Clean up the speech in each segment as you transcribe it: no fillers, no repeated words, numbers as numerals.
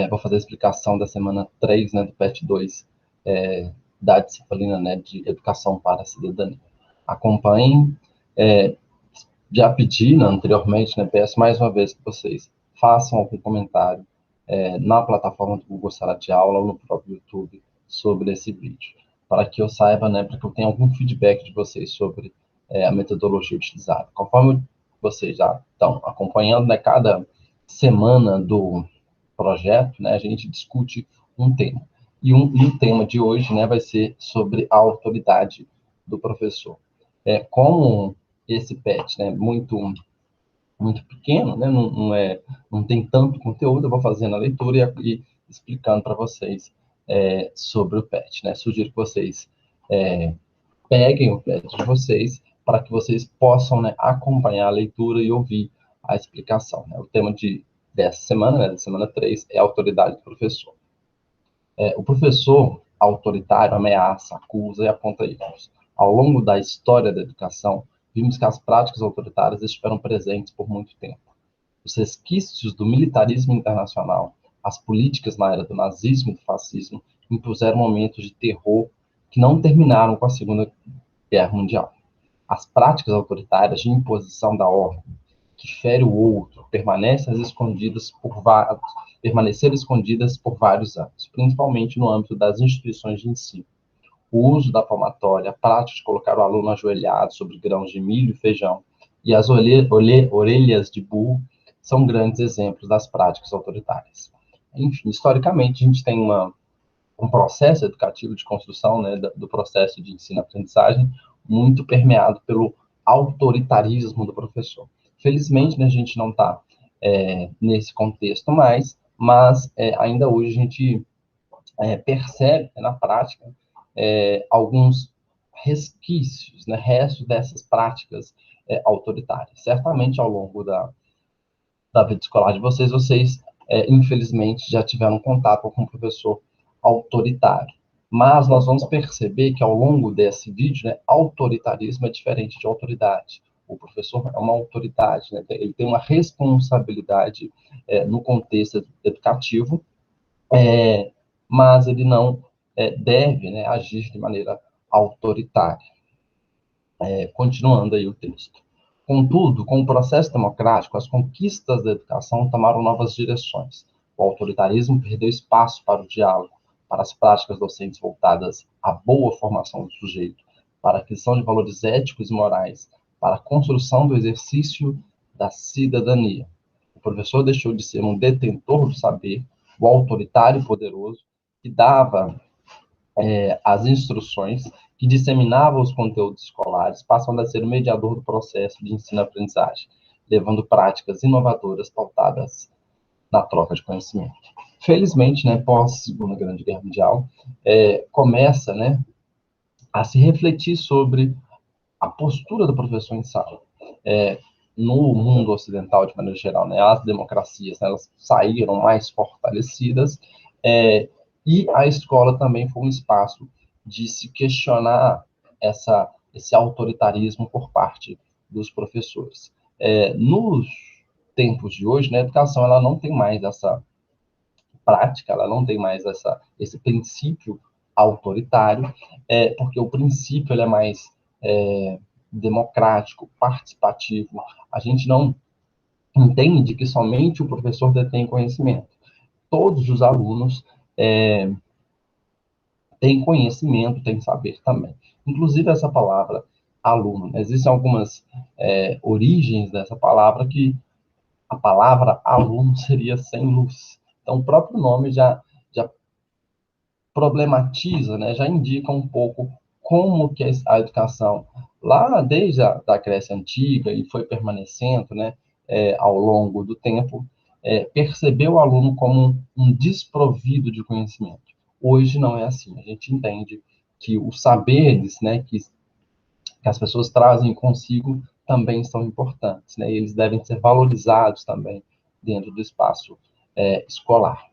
vou fazer a explicação da semana 3, né, do PET 2, da disciplina, né, de Educação para a Cidadania. Acompanhem. Já pedi, né, anteriormente, né, peço mais uma vez que vocês façam algum comentário na plataforma do Google Sala de Aula ou no próprio YouTube sobre esse vídeo, para que eu saiba, né, para que eu tenha algum feedback de vocês sobre a metodologia utilizada. Conforme vocês já estão acompanhando, né, cada semana do projeto, né, a gente discute um tema. E o tema de hoje, né, vai ser sobre a autoridade do professor. Como esse PET, né, muito pequeno, né, não tem tanto conteúdo, eu vou fazendo a leitura e explicando para vocês sobre o PET, né. Sugiro que vocês peguem o PET de vocês para que vocês possam, né, acompanhar a leitura e ouvir a explicação, né. O tema dessa semana, né, da semana 3, é a autoridade do professor. O professor autoritário ameaça, acusa e aponta erros. Ao longo da história da educação, vimos que as práticas autoritárias estiveram presentes por muito tempo. Os resquícios do militarismo internacional, as políticas na era do nazismo e do fascismo, impuseram momentos de terror que não terminaram com a Segunda Guerra Mundial. As práticas autoritárias de imposição da ordem, que fere o outro, permaneceram escondidas por vários anos, principalmente no âmbito das instituições de ensino. O uso da palmatória, a prática de colocar o aluno ajoelhado sobre grãos de milho e feijão, e as orelhas de burro, são grandes exemplos das práticas autoritárias. Enfim, historicamente, a gente tem um processo educativo de construção, né, do processo de ensino-aprendizagem muito permeado pelo autoritarismo do professor. Felizmente, né, a gente não está nesse contexto mais, mas ainda hoje a gente percebe, na prática, alguns resquícios, né, restos dessas práticas autoritárias. Certamente, ao longo da vida escolar de vocês, infelizmente, já tiveram contato com um professor autoritário. Mas nós vamos perceber que, ao longo desse vídeo, né, autoritarismo é diferente de autoridade. O professor é uma autoridade, né, ele tem uma responsabilidade no contexto educativo, mas ele não deve, né, agir de maneira autoritária. Continuando aí o texto. Contudo, com o processo democrático, as conquistas da educação tomaram novas direções. O autoritarismo perdeu espaço para o diálogo, para as práticas docentes voltadas à boa formação do sujeito, para a aquisição de valores éticos e morais, para a construção do exercício da cidadania. O professor deixou de ser um detentor do saber, o autoritário e poderoso, que dava as instruções, que disseminava os conteúdos escolares, passando a ser o mediador do processo de ensino-aprendizagem, levando práticas inovadoras pautadas na troca de conhecimento. Felizmente, né, pós Segunda Grande Guerra Mundial, começa, né, a se refletir sobre a postura do professor em sala. No mundo ocidental, de maneira geral, né, as democracias, né, elas saíram mais fortalecidas, e a escola também foi um espaço de se questionar esse autoritarismo por parte dos professores. Nos tempos de hoje, né, a educação ela não tem mais essa prática, ela não tem mais esse princípio autoritário, porque o princípio ele é mais democrático, participativo. A gente não entende que somente o professor detém conhecimento. Todos os alunos têm conhecimento, têm saber também. Inclusive essa palavra aluno, existem algumas origens dessa palavra que a palavra aluno seria sem luz. Então o próprio nome já problematiza, né, já indica um pouco como que a educação, lá desde a da Grécia Antiga, e foi permanecendo, né, ao longo do tempo, percebeu o aluno como um desprovido de conhecimento. Hoje não é assim. A gente entende que os saberes, né, que as pessoas trazem consigo também são importantes, né, e eles devem ser valorizados também dentro do espaço escolar.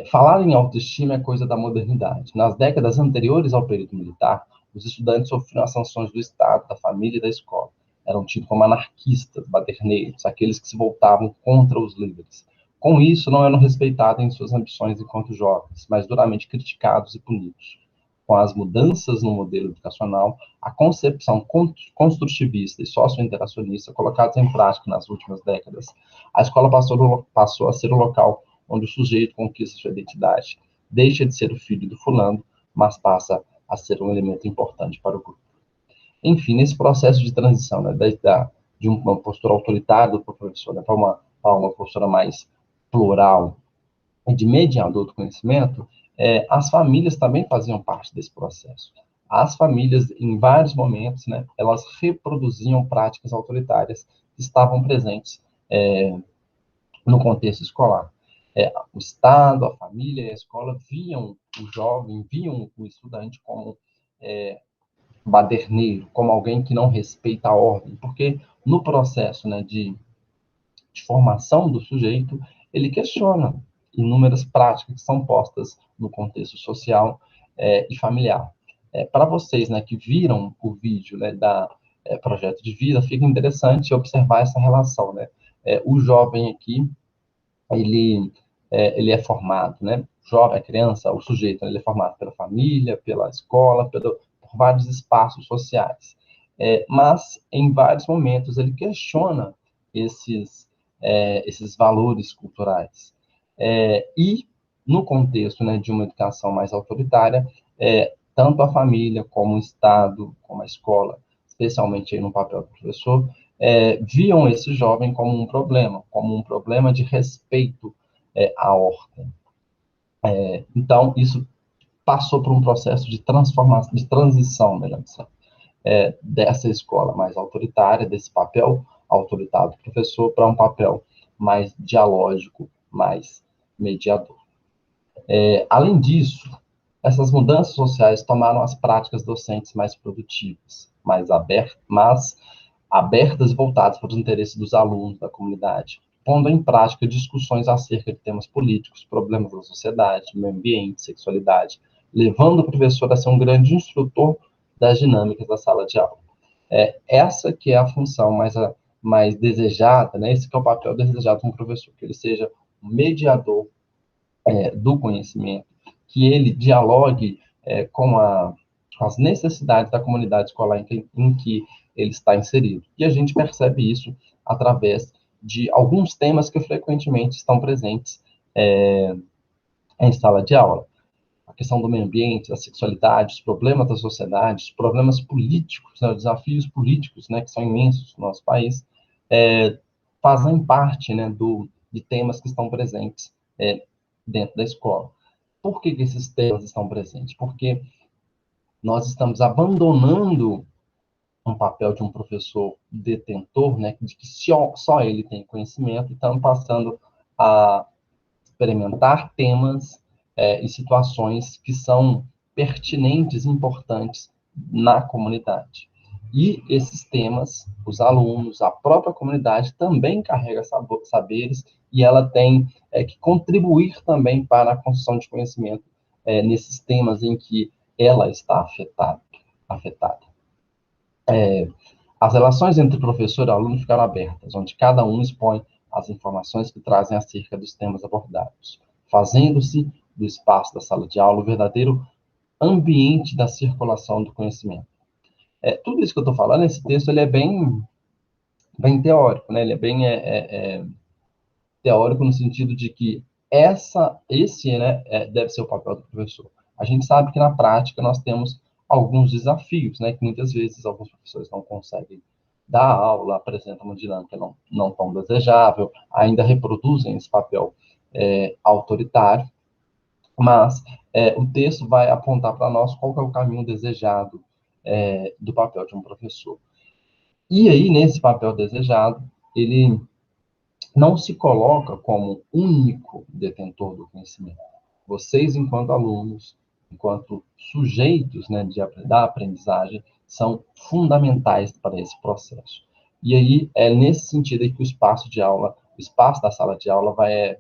Falar em autoestima é coisa da modernidade. Nas décadas anteriores ao período militar, os estudantes sofriam as sanções do Estado, da família e da escola. Eram tidos como anarquistas, baderneiros, aqueles que se voltavam contra os líderes. Com isso, não eram respeitados em suas ambições enquanto jovens, mas duramente criticados e punidos. Com as mudanças no modelo educacional, a concepção construtivista e socio-interacionista colocadas em prática nas últimas décadas, a escola passou a ser o local onde o sujeito conquista sua identidade, deixa de ser o filho do fulano, mas passa a ser um elemento importante para o grupo. Enfim, nesse processo de transição, né, de uma postura autoritária do professor, né, para uma postura mais plural e de mediador do conhecimento, as famílias também faziam parte desse processo. As famílias, em vários momentos, né, elas reproduziam práticas autoritárias que estavam presentes no contexto escolar. O Estado, a família e a escola viam o jovem, viam o estudante como baderneiro, como alguém que não respeita a ordem, porque no processo, né, de formação do sujeito, ele questiona inúmeras práticas que são postas no contexto social e familiar. Para vocês, né, que viram o vídeo, né, da Projeto de Vida, fica interessante observar essa relação, né? O jovem aqui, ele é formado, né? O jovem, a criança, o sujeito, ele é formado pela família, pela escola, por vários espaços sociais. Mas, em vários momentos, ele questiona esses valores culturais. E, no contexto, né, de uma educação mais autoritária, tanto a família, como o Estado, como a escola, especialmente aí no papel do professor, viam esse jovem como um problema de respeito à ordem. Então, isso passou por um processo de transformação, de transição, melhor dizendo, dessa escola mais autoritária, desse papel autoritário do professor, para um papel mais dialógico, mais mediador. Além disso, essas mudanças sociais tomaram as práticas docentes mais produtivas, mas abertas e voltadas para os interesses dos alunos, da comunidade, pondo em prática discussões acerca de temas políticos, problemas da sociedade, meio ambiente, sexualidade, levando o professor a ser um grande instrutor das dinâmicas da sala de aula. Essa que é a função mais desejada, né? Esse que é o papel desejado de um professor, que ele seja um mediador do conhecimento, que ele dialogue com as necessidades da comunidade escolar em que ele está inserido. E a gente percebe isso através de alguns temas que frequentemente estão presentes em sala de aula. A questão do meio ambiente, da sexualidade, os problemas da sociedade, os problemas políticos, né, os desafios políticos, né, que são imensos no nosso país, fazem parte, né, de temas que estão presentes dentro da escola. Por que esses temas estão presentes? Porque nós estamos abandonando um papel de um professor detentor, né, de que só ele tem conhecimento, e estamos passando a experimentar temas e situações que são pertinentes e importantes na comunidade. E esses temas, os alunos, a própria comunidade também carrega saberes, e ela tem que contribuir também para a construção de conhecimento nesses temas em que ela está afetada. As relações entre professor e aluno ficaram abertas, onde cada um expõe as informações que trazem acerca dos temas abordados, fazendo-se do espaço da sala de aula o verdadeiro ambiente da circulação do conhecimento. Tudo isso que eu estou falando, esse texto, ele é bem teórico, né? Ele é bem teórico no sentido de que esse, né, deve ser o papel do professor. A gente sabe que na prática nós temos alguns desafios, né, que muitas vezes alguns professores não conseguem dar aula, apresentam uma dinâmica não tão desejável, ainda reproduzem esse papel autoritário, mas o texto vai apontar para nós qual que é o caminho desejado do papel de um professor. E aí, nesse papel desejado, ele não se coloca como único detentor do conhecimento. Vocês, enquanto alunos, enquanto sujeitos, né, da aprendizagem, são fundamentais para esse processo. E aí, é nesse sentido aí que o espaço de aula, o espaço da sala de aula vai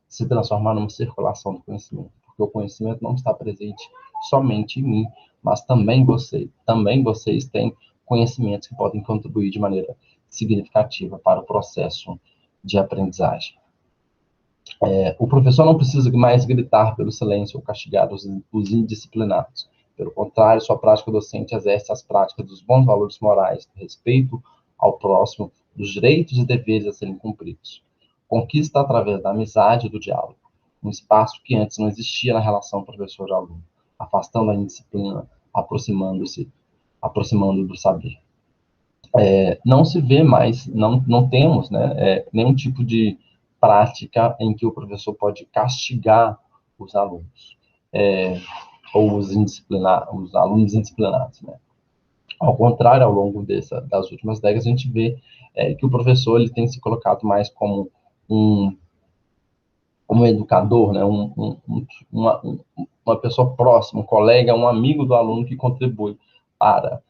se transformar numa circulação do conhecimento, porque o conhecimento não está presente somente em mim, mas também vocês têm conhecimentos que podem contribuir de maneira significativa para o processo de aprendizagem. O professor não precisa mais gritar pelo silêncio ou castigar os indisciplinados. Pelo contrário, sua prática docente exerce as práticas dos bons valores morais, do respeito ao próximo, dos direitos e deveres a serem cumpridos. Conquista através da amizade e do diálogo, um espaço que antes não existia na relação professor-aluno, afastando a indisciplina, aproximando do saber. Não se vê mais, não temos, né, nenhum tipo de prática em que o professor pode castigar os alunos, ou os alunos indisciplinados, né. Ao contrário, ao longo das últimas décadas, a gente vê que o professor ele tem se colocado mais como um, um educador, né, uma pessoa próxima, um colega, um amigo do aluno que contribui para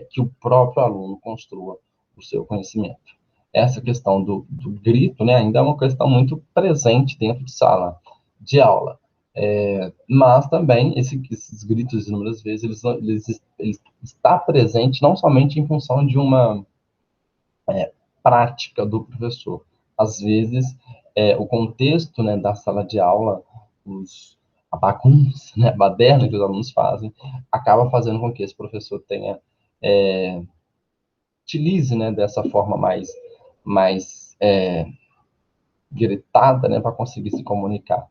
que o próprio aluno construa o seu conhecimento. Essa questão do grito, né, ainda é uma questão muito presente dentro de sala de aula. Mas também esses gritos, inúmeras vezes, eles está presente não somente em função de uma prática do professor. Às vezes, o contexto, né, da sala de aula, a bagunça, né, a baderna que os alunos fazem, acaba fazendo com que esse professor utilize, né, dessa forma mais gritada, né, para conseguir se comunicar.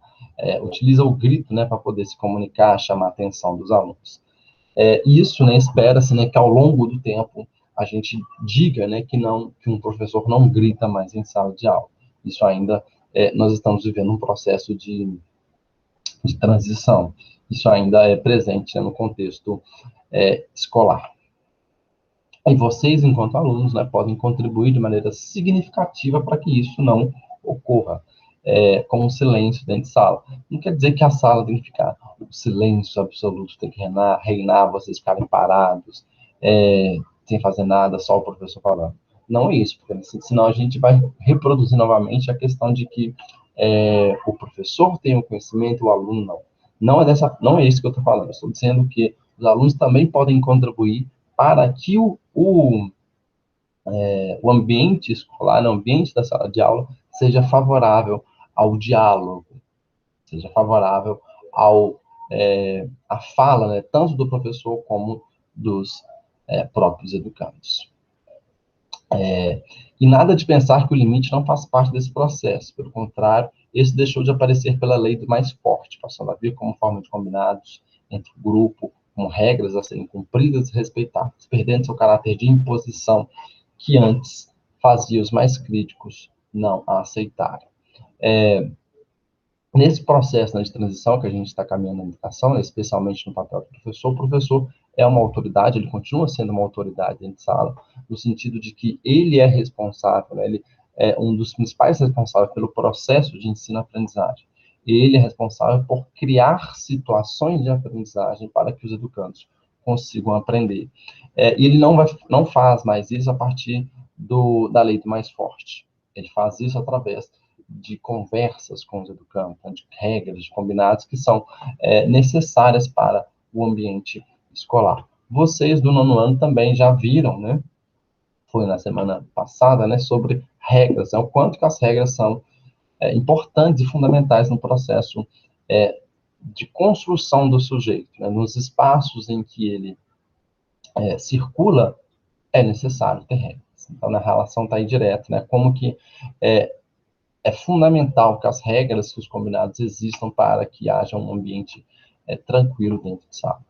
Utiliza o grito, né, para poder se comunicar, chamar a atenção dos alunos. Isso, né, espera-se, né, que ao longo do tempo a gente diga, né, que um professor não grita mais em sala de aula. Isso ainda, nós estamos vivendo um processo de transição. Isso ainda é presente, né, no contexto escolar. E vocês, enquanto alunos, né, podem contribuir de maneira significativa para que isso não ocorra, com o silêncio dentro de sala. Não quer dizer que a sala tem que ficar o silêncio absoluto, tem que reinar, vocês ficarem parados, sem fazer nada, só o professor falando. Não é isso, porque senão a gente vai reproduzir novamente a questão de que o professor tem o conhecimento e o aluno não. Não é isso que eu estou falando. Eu estou dizendo que os alunos também podem contribuir para que o ambiente escolar, o ambiente da sala de aula, seja favorável ao diálogo, seja favorável à fala, né, tanto do professor como dos próprios educandos. E nada de pensar que o limite não faz parte desse processo, pelo contrário, esse deixou de aparecer pela lei do mais forte, passando a vir como forma de combinados entre o grupo, como regras a serem cumpridas e respeitadas, perdendo seu caráter de imposição que antes fazia os mais críticos não a aceitarem. Nesse processo, né, de transição que a gente está caminhando na educação, né, especialmente no papel do professor, o professor é uma autoridade, ele continua sendo uma autoridade dentro de sala, no sentido de que ele é responsável, né, ele é um dos principais responsáveis pelo processo de ensino-aprendizagem. Ele é responsável por criar situações de aprendizagem para que os educandos consigam aprender. E ele não faz mais isso a partir da lei do mais forte. Ele faz isso através de conversas com os educandos, né, de regras, de combinados que são necessárias para o ambiente escolar. Vocês do nono ano também já viram, né? Foi na semana passada, né? Sobre regras, né, o quanto que as regras são importantes e fundamentais no processo de construção do sujeito, né, nos espaços em que ele circula, é necessário ter regras. Então, na relação está aí direto, né? Como que é fundamental que as regras, que os combinados existam para que haja um ambiente tranquilo dentro de sala.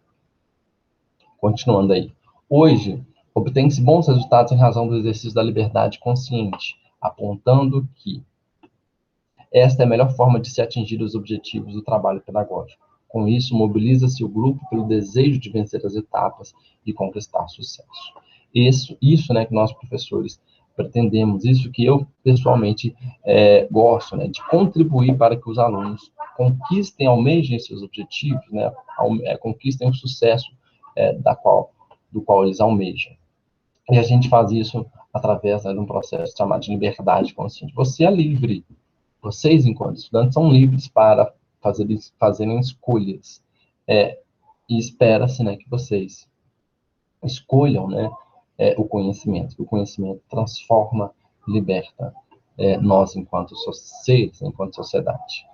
Continuando aí. Hoje, obtém-se bons resultados em razão do exercício da liberdade consciente, apontando que esta é a melhor forma de se atingir os objetivos do trabalho pedagógico. Com isso, mobiliza-se o grupo pelo desejo de vencer as etapas e conquistar sucesso. Isso, né, que nós professores pretendemos, isso que eu pessoalmente gosto, né, de contribuir para que os alunos conquistem, almejem seus objetivos, né, conquistem o sucesso do qual eles almejam. E a gente faz isso através, né, de um processo chamado de liberdade consciente. Você é livre. Vocês, enquanto estudantes, são livres para fazerem escolhas. E espera-se, né, que vocês escolham, né, o conhecimento. O conhecimento transforma, liberta nós, enquanto seres, enquanto sociedade.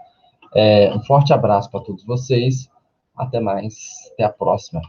Um forte abraço para todos vocês. Até mais. Até a próxima.